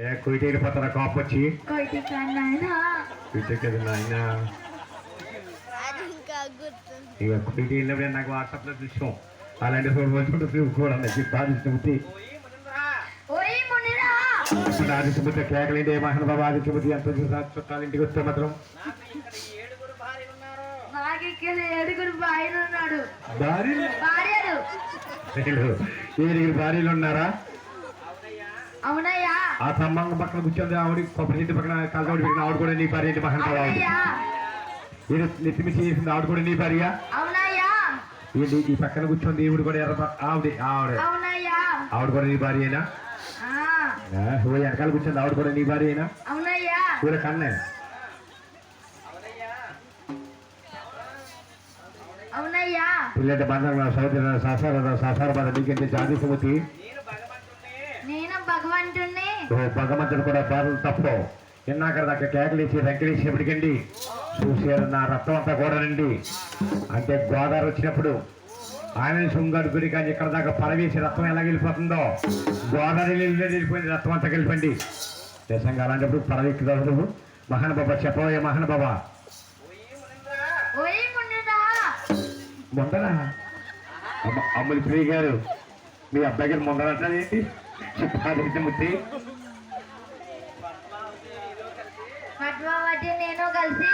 ఏ కుయిటీలు పత్తన కాపొచ్చి కొయిటి కన్నాయినా కుయిటీ నాయన అది ఇంకా గుర్తుంది. ఇక కుయిటీలు నాకు వాట్సాప్లో చూసాం అలాంటి చూడండి బాధిస్తుంది ఓయ్ మునిరా ఇప్పుడు ఆదిత్యమూర్తి కేకలేంటి మహానుభావ ఆదిత్యమూర్తి ఎంత చుట్టాలు ఇంటికి వస్తే మాత్రం నాకు ఇక్కడ 7 భార్యలు ఉన్నాడు. భార్యలు భార్యలు ఏడుగురు భార్యలు ఉన్నారా? అవునయ్యా. ఆ స్తంభం పక్కన కూర్చొని ఆవిడ కొబ్బరి ఇంటి పక్కన కలగౌడి పెట్టిన ఆవిడ కూడా నీ భార్య ఏంటి మహానుభావ? అవునయ్యా. ఈయన నెత్తిమిసి చేసింది ఆవిడ కూడా నీ భార్య? అవునయ్యా. ఈ పక్కన కూర్చొని ఈవిడ కూడా ఆవిడ అవునయ్యా. ఆవిడ కూడా నీ భార్యేనా? వెనకాల కూర్చొని ఆవిడ కూడా నీ భార్యేనా? అవునయ్యా. కూర కన్నే అవునయ్యా. పిల్లటి బంధం సాసార బాధ నీకంటే జాతిసమతి నేను భగవంతుణ్ణి. భగవంతుడు కూడా బాధలు తప్పు ఎన్నాకర దాకా కేకలేసి వెంకటేసేపటికండి చూసారు నా రక్తం అంతా కూడానండి. అంటే గోదావరి వచ్చినప్పుడు ఆయన శృంగారు గురి కానీ ఇక్కడ దాకా పరవేసి రక్తం ఎలా వెళ్ళిపోతుందో గోదావరి వెళ్ళిపోయింది రక్తం అంతా వెళ్ళిపోండి. నిజంగా అలాంటప్పుడు పరవెక్కుదావు నువ్వు మహానుబాబా చెప్పవయ్యా మహానుబాబా. ముందరా అమ్ములు ప్రియ గారు మీ అబ్బాయి గారు ముందరంటారేంటి చెప్పాదిత్యమూర్తి? పద్మావతి నేను కలిసి